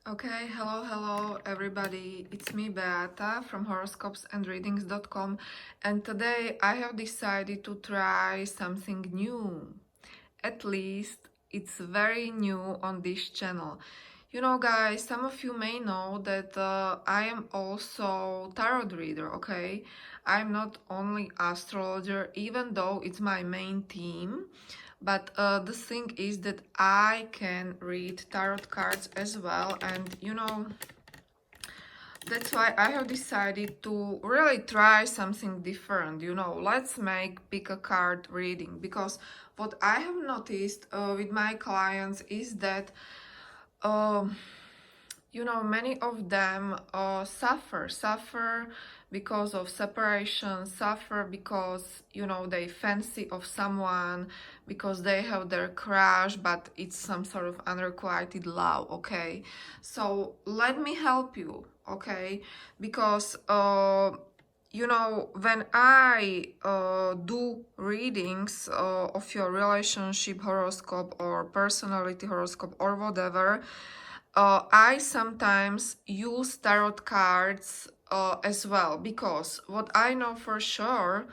Okay, hello everybody. It's me Beata from horoscopesandreadings.com, and today I have decided to try something new. At least it's very new on this channel. You know, guys, some of you may know that I am also tarot reader, okay? I'm not only astrologer, even though it's my main theme, but the thing is that I can read tarot cards as well, and you know, that's why I have decided to really try something different. You know, let's pick a card reading, because what I have noticed with my clients is that um, you know, many of them suffer because of separation, suffer because, you know, they fancy of someone, because they have their crush, but it's some sort of unrequited love. Okay, so let me help you, okay? Because you know, when I do readings of your relationship horoscope or personality horoscope or whatever, I sometimes use tarot cards as well, because what I know for sure,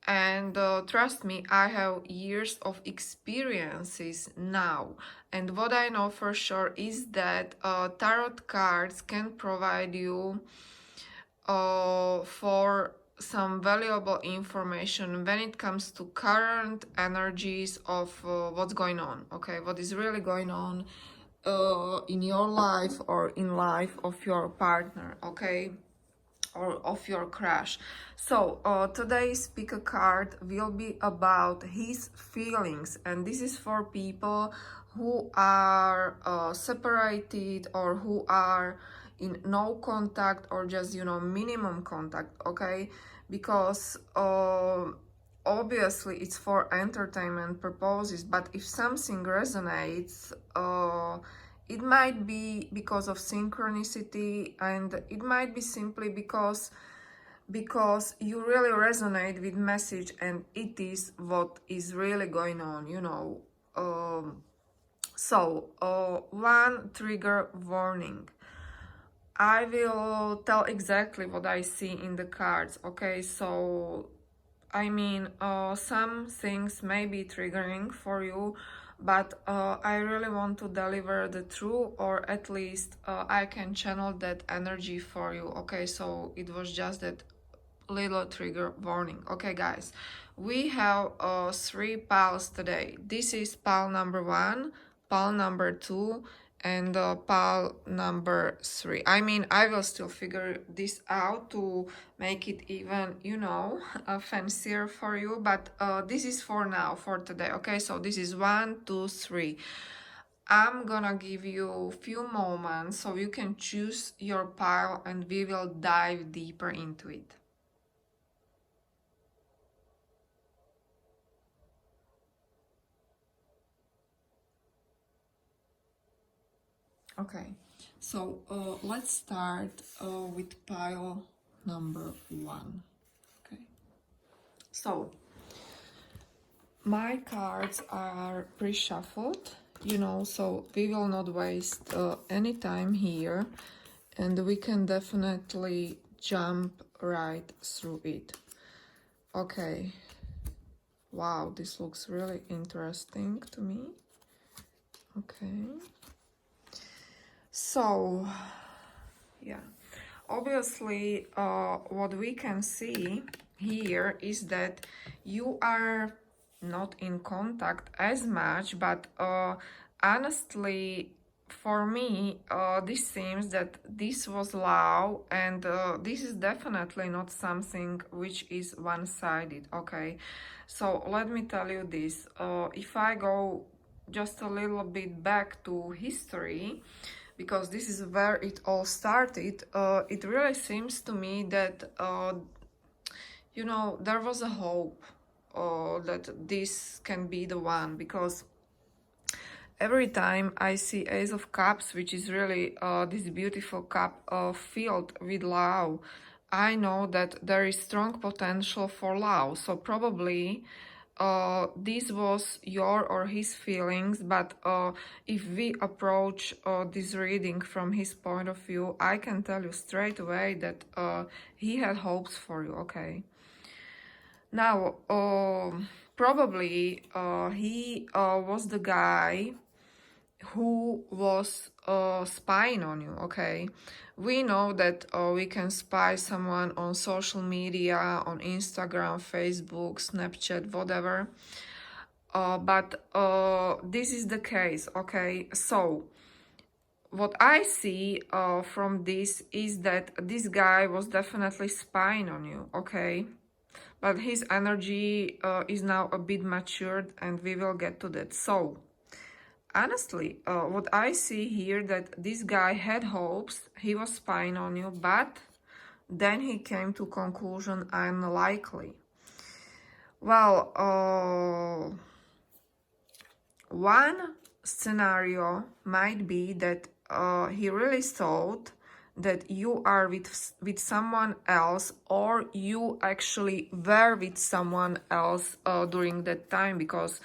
and trust me, I have years of experiences now, and what I know for sure is that tarot cards can provide you for some valuable information when it comes to current energies of what's going on, okay, what is really going on in your life or in life of your partner, okay, or of your crush. So today's pick a card will be about his feelings, and this is for people who are separated, or who are in no contact, or just, you know, minimum contact, okay? Because obviously it's for entertainment purposes, but if something resonates, it might be because of synchronicity, and it might be simply because you really resonate with message, and it is what is really going on, you know. One trigger warning. I will tell exactly what I see in the cards, okay? So I mean, some things may be triggering for you, but I really want to deliver the truth, or at least I can channel that energy for you, okay? So it was just that little trigger warning. Okay, guys, we have three piles today. This is pile number 1, pile number 2, and pile number 3. I mean, I will still figure this out to make it even, you know, fancier for you, but this is for now, for today. Okay, so this is 1, 2, 3. I'm gonna give you a few moments so you can choose your pile, and we will dive deeper into it. Okay, so let's start with pile number 1. Okay, so my cards are pre-shuffled, you know, so we will not waste any time here, and we can definitely jump right through it. Okay, wow, this looks really interesting to me. Okay, so yeah, obviously what we can see here is that you are not in contact as much, but honestly, for me, this seems that this was love, and this is definitely not something which is one-sided, okay? So let me tell you this. If I go just a little bit back to history, because this is where it all started, it really seems to me that, you know, there was a hope that this can be the one, because every time I see Ace of Cups, which is really this beautiful cup filled with love, I know that there is strong potential for love. So probably this was your or his feelings, but if we approach this reading from his point of view, I can tell you straight away that he had hopes for you, okay? Now, probably he was the guy who was spying on you, okay? We know that we can spy someone on social media, on Instagram, Facebook, Snapchat, whatever. But this is the case, okay? So, what I see from this is that this guy was definitely spying on you, okay? But his energy is now a bit matured, and we will get to that. So, honestly, what I see here, that this guy had hopes, he was spying on you, but then he came to conclusion, unlikely. Well, one scenario might be that he really thought that you are with someone else, or you actually were with someone else during that time, because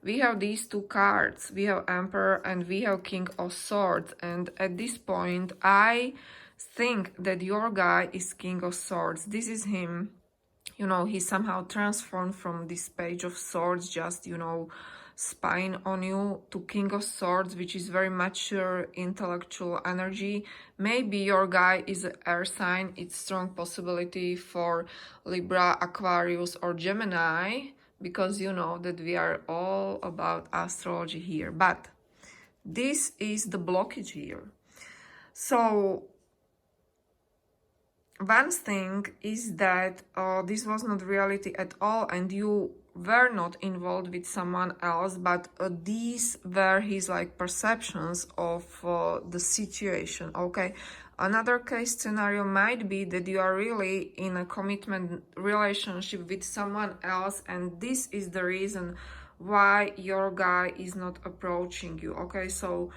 we have these two cards. We have Emperor and we have King of Swords, and at this point I think that your guy is King of Swords. This is him, you know, he somehow transformed from this Page of Swords, just, you know, spying on you, to King of Swords, which is very mature intellectual energy. Maybe your guy is an air sign. It's strong possibility for Libra, Aquarius, or Gemini, because you know that we are all about astrology here. But this is the blockage here. So one thing is that this was not reality at all, and you were not involved with someone else, but these were his like perceptions of the situation, okay? Another case scenario might be that you are really in a commitment relationship with someone else, and this is the reason why your guy is not approaching you, okay? So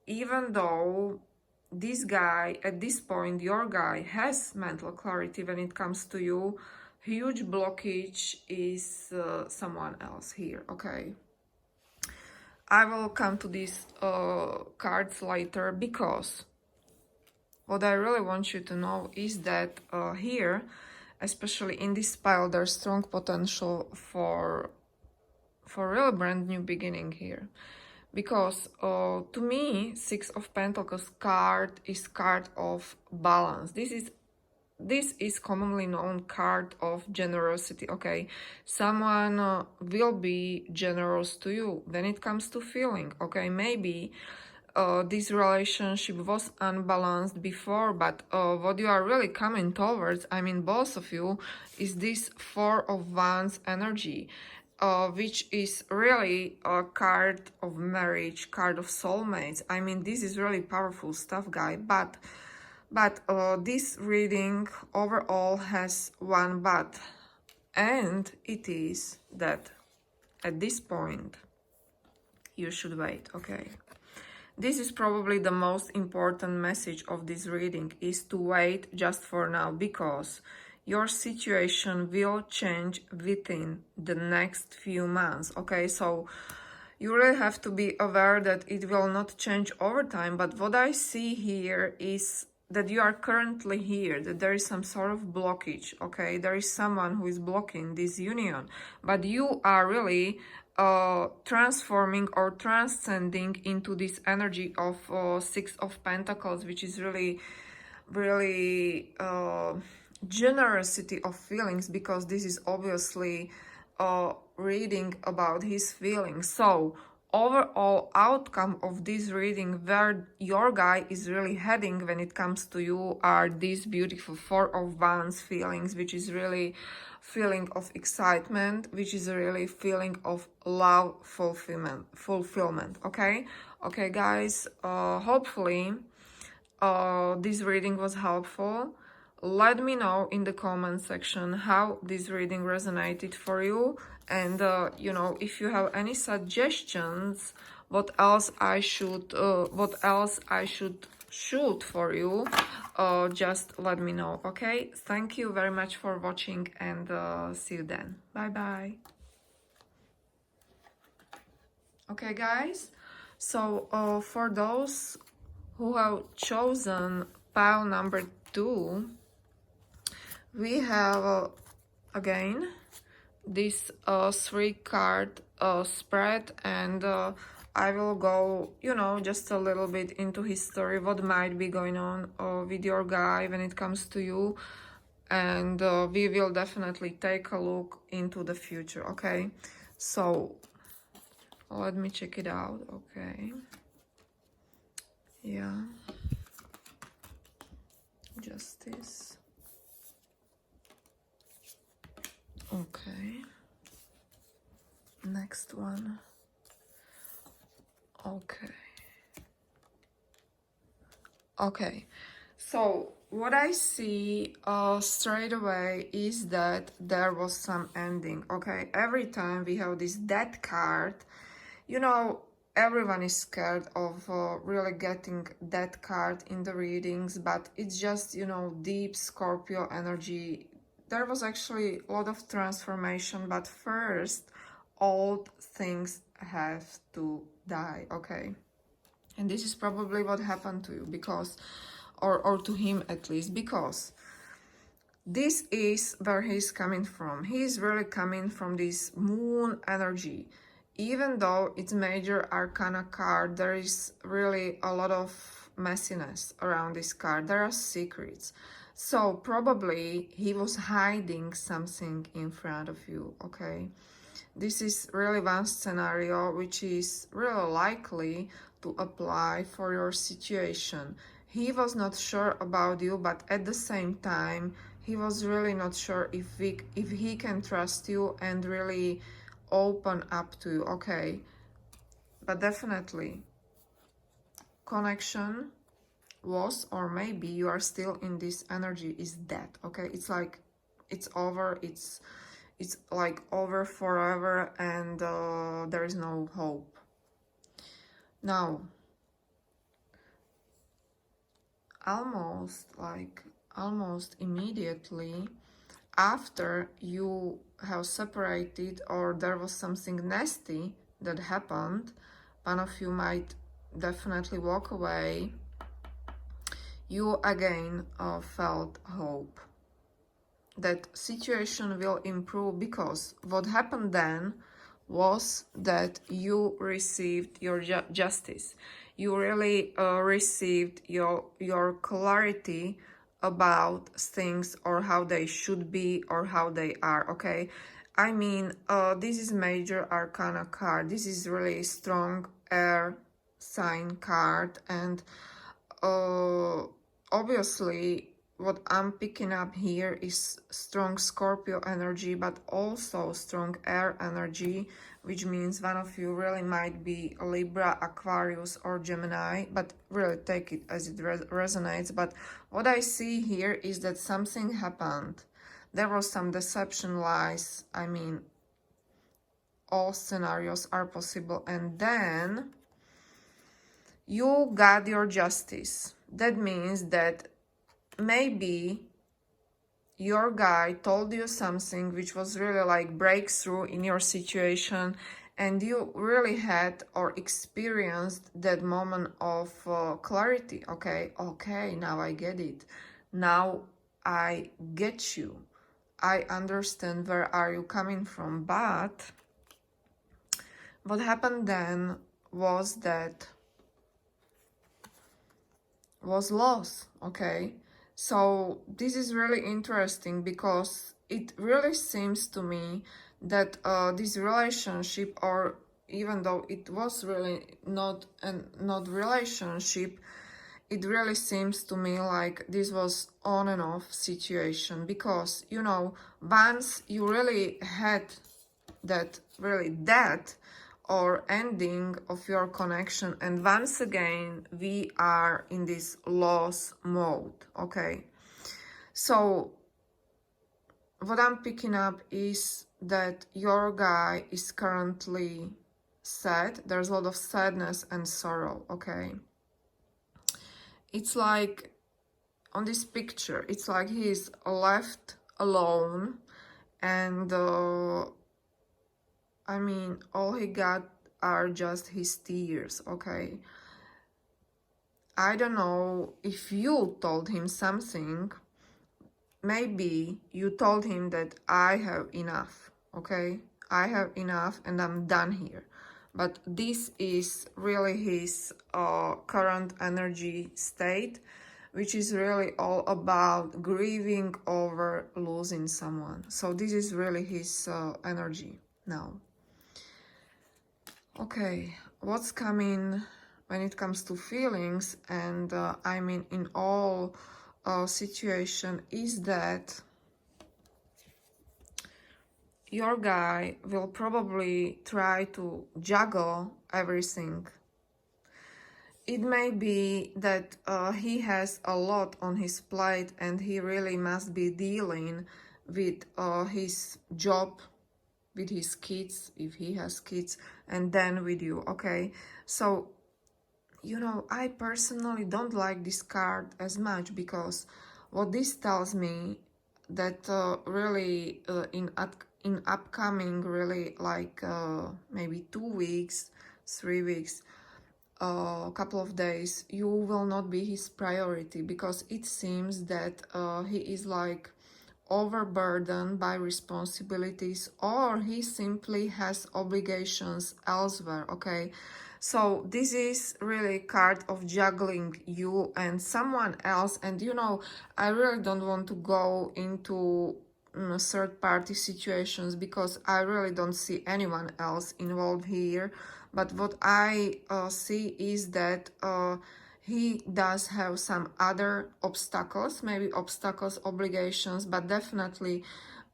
even though this guy, at this point, your guy has mental clarity when it comes to you, huge blockage is someone else here, okay? I will come to these cards later, because what I really want you to know is that here, especially in this pile, there's strong potential for real brand new beginning here. Because to me, Six of Pentacles card is card of balance. This is commonly known card of generosity, okay? Someone will be generous to you when it comes to feeling, okay? Maybe this relationship was unbalanced before, but what you are really coming towards, I mean both of you, is this Four of Wands energy. Which is really a card of marriage, card of soulmates. I mean, this is really powerful stuff, guy. But this reading overall has one but, and it is that at this point you should wait, okay? This is probably the most important message of this reading, is to wait just for now, because your situation will change within the next few months, okay? So you really have to be aware that it will not change over time. But what I see here is that you are currently here, that there is some sort of blockage, okay? There is someone who is blocking this union, but you are really transforming or transcending into this energy of Six of Pentacles, which is really generosity of feelings, because this is obviously reading about his feelings. So overall outcome of this reading, where your guy is really heading when it comes to you, are these beautiful Four of Wands feelings, which is really feeling of excitement, which is really feeling of love fulfillment, okay? Okay, guys, hopefully this reading was helpful. Let me know in the comment section how this reading resonated for you, and you know, if you have any suggestions what else I should shoot for you, just let me know. Okay, thank you very much for watching, and see you then. Bye bye. Okay guys, so for those who have chosen pile number 2, we have again this 3-card spread, and I will go, you know, just a little bit into history, what might be going on with your guy when it comes to you, and we will definitely take a look into the future. Okay, so let me check it out. Okay, yeah, justice. Okay, next one. Okay, so what I see straight away is that there was some ending. Okay, every time we have this death card, you know, everyone is scared of really getting that card in the readings, but it's just, you know, deep Scorpio energy. There was actually a lot of transformation, but first old things have to die. Okay, and this is probably what happened to you, because or to him at least, because this is where he's coming from. He's really coming from this moon energy. Even though it's major arcana card, there is really a lot of messiness around this card. There are secrets. So probably he was hiding something in front of you. Okay, this is really one scenario which is really likely to apply for your situation. He was not sure about you, but at the same time, he was really not sure if he can trust you and really open up to you. Okay, but definitely connection was, or maybe you are still in this energy, is dead. Okay, it's like it's over, it's like over forever, and there is no hope. Now, almost immediately after you have separated, or there was something nasty that happened, one of you might definitely walk away, you again felt hope that situation will improve, because what happened then was that you received your justice. You really received your clarity about things, or how they should be, or how they are. Okay, I mean, this is major arcana card. This is really strong air sign card, and obviously what I'm picking up here is strong Scorpio energy, but also strong air energy, which means one of you really might be Libra, Aquarius, or Gemini, but really take it as it resonates. But what I see here is that something happened. There was some deception, lies. I mean, all scenarios are possible. And then you got your justice. That means that maybe your guy told you something which was really like breakthrough in your situation, and you really had or experienced that moment of clarity. Okay, now I get it. Now I get you. I understand where are you coming from. But what happened then was that was loss. Okay, so this is really interesting, because it really seems to me that this relationship, or even though it was really not relationship, it really seems to me like this was on and off situation, because, you know, once you really had that really death or ending of your connection, and once again we are in this loss mode. Okay, so what I'm picking up is that your guy is currently sad. There's a lot of sadness and sorrow, okay? It's like, on this picture, it's like he's left alone, and I mean, all he got are just his tears, okay? I don't know if you told him something. Maybe you told him that I have enough, okay? I have enough and I'm done here. But this is really his current energy state, which is really all about grieving over losing someone. So this is really his energy now. Okay, what's coming when it comes to feelings, and I mean in all situation, is that your guy will probably try to juggle everything. It may be that he has a lot on his plate and he really must be dealing with his job, with his kids, if he has kids, and then with you, okay? So, you know, I personally don't like this card as much, because what this tells me that really in upcoming, really like maybe 2 weeks, 3 weeks, a couple of days, you will not be his priority, because it seems that he is like overburdened by responsibilities, or he simply has obligations elsewhere, okay? So this is really card of juggling you and someone else. And you know, I really don't want to go into third party situations, because I really don't see anyone else involved here. But what I see is that he does have some other obstacles, maybe obstacles, obligations, but definitely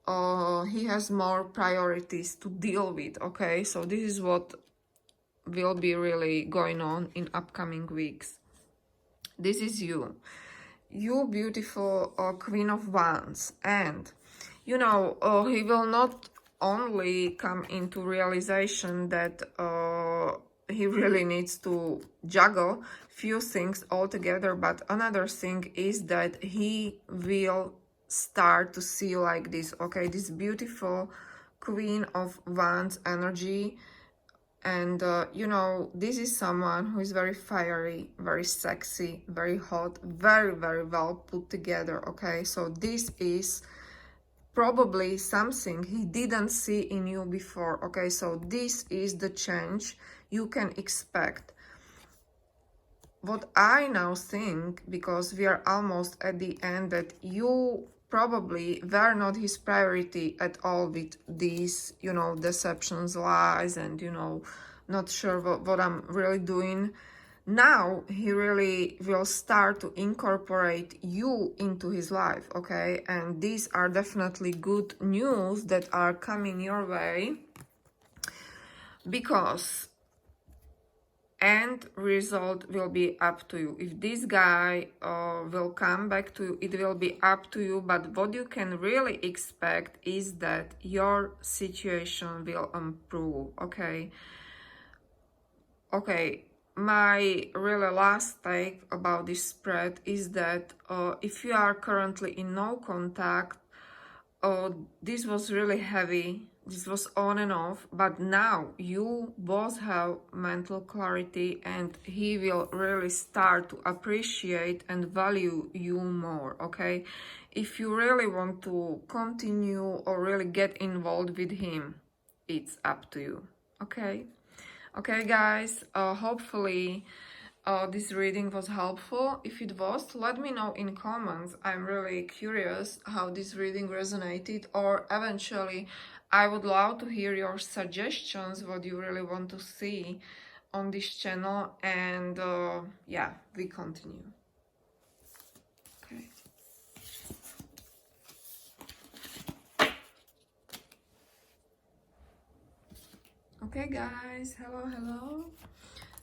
he has more priorities to deal with, okay? So this is what will be really going on in upcoming weeks. This is you beautiful Queen of Wands, and you know, he will not only come into realization that he really needs to juggle few things all together, but another thing is that he will start to see like this, okay, this beautiful Queen of Wands energy. And you know, this is someone who is very fiery, very sexy, very hot, very, very well put together, okay? So this is probably something he didn't see in you before, okay? So this is the change you can expect. What I now think, because we are almost at the end, that you probably were not his priority at all with these, you know, deceptions, lies, and, you know, not sure what I'm really doing. Now he really will start to incorporate you into his life, okay? And these are definitely good news that are coming your way, because end result will be up to you. If this guy will come back to you, it will be up to you. But what you can really expect is that your situation will improve, okay? Okay, my really last take about this spread is that if you are currently in no contact, this was really heavy. This was on and off, but now you both have mental clarity, and he will really start to appreciate and value you more, okay? If you really want to continue or really get involved with him, it's up to you, okay? Okay, guys, hopefully this reading was helpful. If it was, let me know in comments. I'm really curious how this reading resonated, or eventually I would love to hear your suggestions, what you really want to see on this channel. And yeah, we continue. Okay. Okay, guys, hello.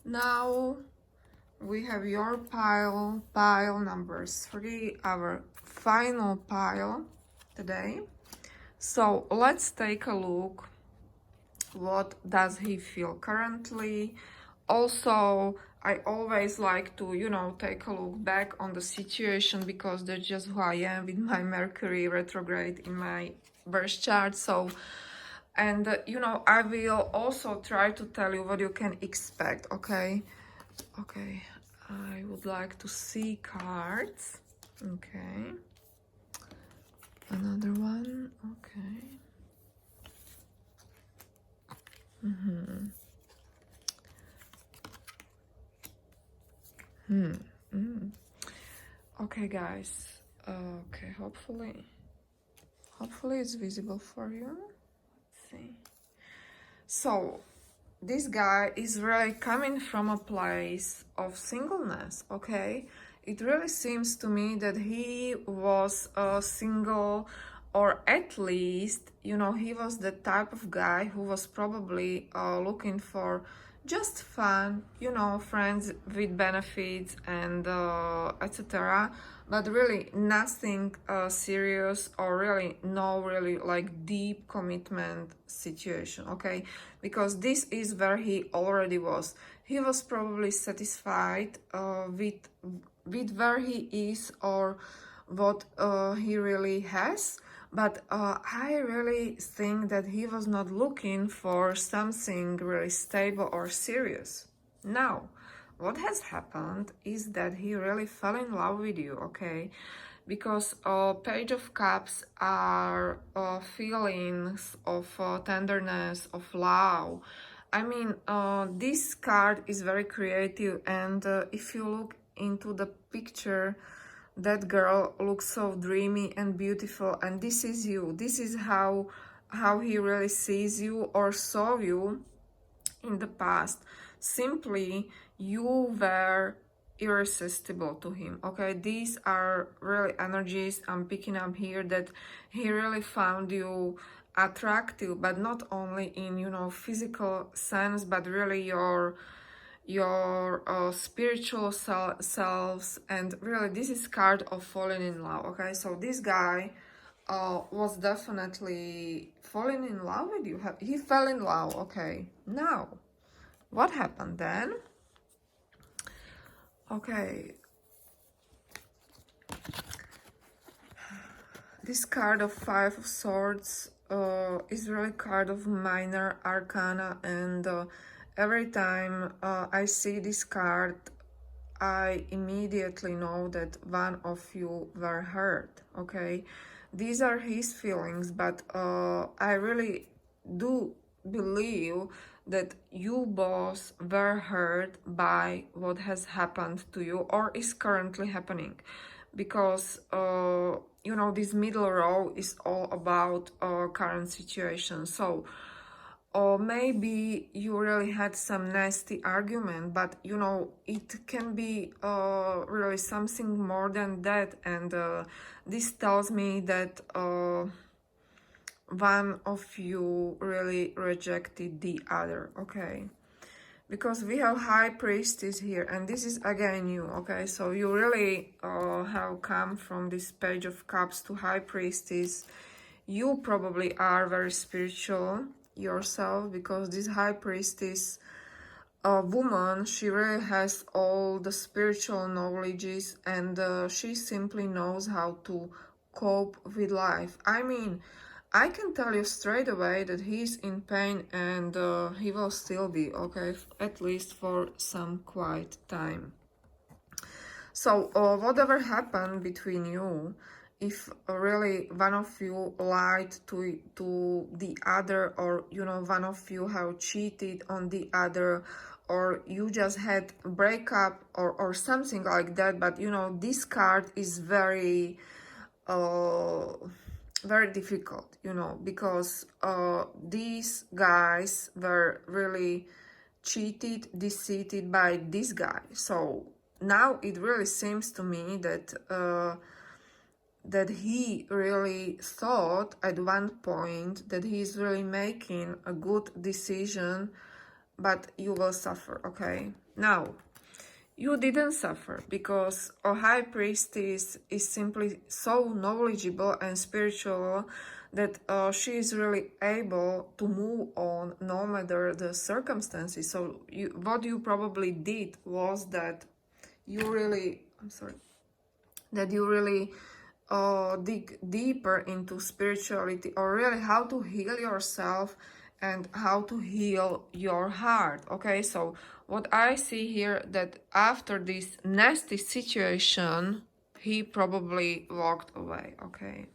Now we have your pile number 3, our final pile today. So let's take a look what does he feel currently. Also, I always like to, you know, take a look back on the situation, because that's just who I am with my Mercury retrograde in my birth chart. So, and you know, I will also try to tell you what you can expect. Okay, okay, I would like to see cards. Okay, another one. Okay. Okay, guys. Okay, hopefully it's visible for you. Let's see. So this guy is really coming from a place of singleness. Okay, it really seems to me that he was single, or at least, you know, he was the type of guy who was probably looking for just fun, you know, friends with benefits and etc., but really nothing serious, or really no really like deep commitment situation. Okay, because this is where he already was. He was probably satisfied with where he is, or what he really has, but I really think that he was not looking for something really stable or serious. Now, what has happened is that he really fell in love with you. Okay, because Page of Cups are feelings of tenderness, of love. I mean, this card is very creative, and if you look into the picture, that girl looks so dreamy and beautiful, and this is you. This is how he really sees you, or saw you in the past. Simply, you were irresistible to him. Okay, these are really energies I'm picking up here, that he really found you attractive, but not only in, you know, physical sense, but really your spiritual selves. And really, this is card of falling in love. Okay, so this guy was definitely falling in love with you. He fell in love. Okay, now what happened then? Okay, this card of Five of Swords is really card of minor arcana, and every time I see this card, I immediately know that one of you were hurt. Okay, these are his feelings, but I really do believe that you both were hurt by what has happened to you, or is currently happening, because you know, this middle row is all about current situation. So or maybe you really had some nasty argument, but you know, it can be really something more than that. And this tells me that one of you really rejected the other. Okay, because we have High Priestess here, and this is again you. Okay, so you really have come from this Page of Cups to High Priestess. You probably are very spiritual yourself, because this High Priestess woman, she really has all the spiritual knowledges, and she simply knows how to cope with life. I mean, I can tell you straight away that he's in pain, and he will still be, okay, at least for some quiet time. So whatever happened between you, if really one of you lied to the other, or you know, one of you have cheated on the other, or you just had a breakup, or something like that, but you know, this card is very very difficult, you know, because these guys were really cheated, deceived by this guy. So now it really seems to me that that he really thought at one point that he's really making a good decision, but you will suffer. Okay, now you didn't suffer, because a High Priestess is simply so knowledgeable and spiritual that she is really able to move on no matter the circumstances. So what you probably did was that you really, I'm sorry, that you really dig deeper into spirituality, or really how to heal yourself and how to heal your heart. Okay, so what I see here, that after this nasty situation, he probably walked away. Okay,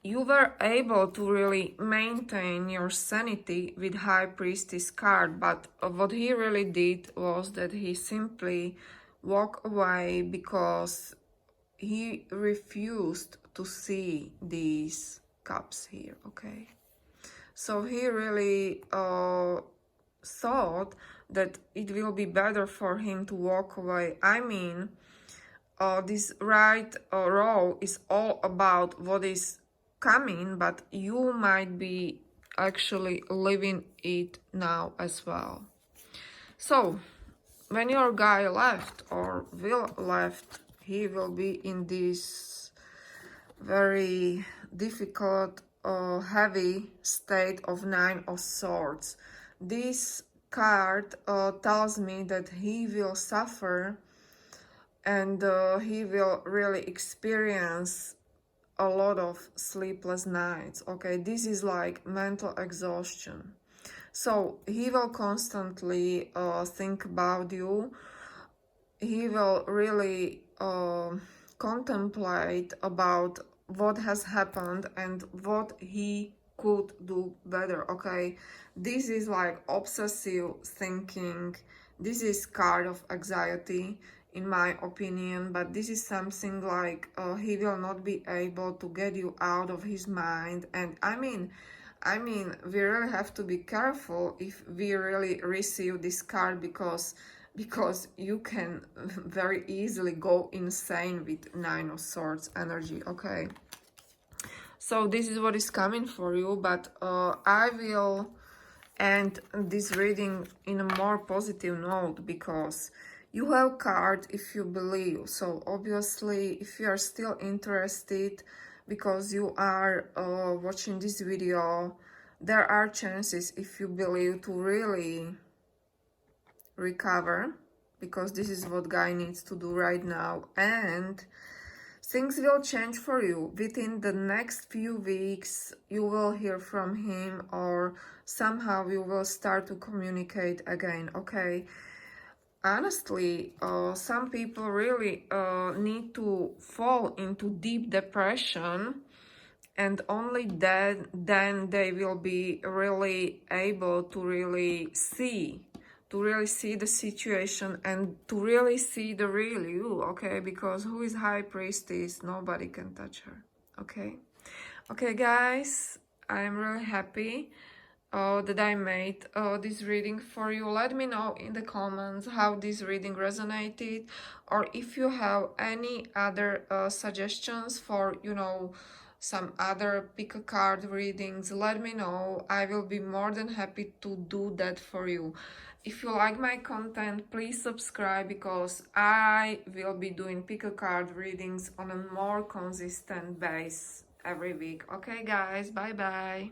you were able to really maintain your sanity with High Priestess card, but what he really did was that he simply walked away because he refused to see these cups here. Okay, so he really thought that it will be better for him to walk away. I mean, this right row is all about what is coming, but you might be actually living it now as well. So when your guy left or will left, he will be in this very difficult, heavy state of Nine of Swords. This card tells me that he will suffer, and he will really experience a lot of sleepless nights. Okay, this is like mental exhaustion. So he will constantly think about you. He will really contemplate about what has happened and what he could do better. Okay, this is like obsessive thinking. This is kind of anxiety, in my opinion, but this is something like he will not be able to get you out of his mind. And I mean, we really have to be careful if we really receive this card, because you can very easily go insane with Nine of Swords energy. Okay, so this is what is coming for you, but I will end this reading in a more positive note, because you have card if you believe. So obviously, if you are still interested because you are watching this video, there are chances, if you believe, to really recover, because this is what guy needs to do right now, and things will change for you. Within the next few weeks, you will hear from him, or somehow you will start to communicate again. Okay, honestly, some people really need to fall into deep depression, and only then they will be really able to really see the situation and to really see the real you. Okay, because who is High Priestess? Nobody can touch her. Okay guys, I am really happy that I made this reading for you. Let me know in the comments how this reading resonated, or if you have any other suggestions for, you know, some other pick a card readings. Let me know. I will be more than happy to do that for you. If you like my content, please subscribe, because I will be doing pick a card readings on a more consistent base every week. Okay guys, bye bye.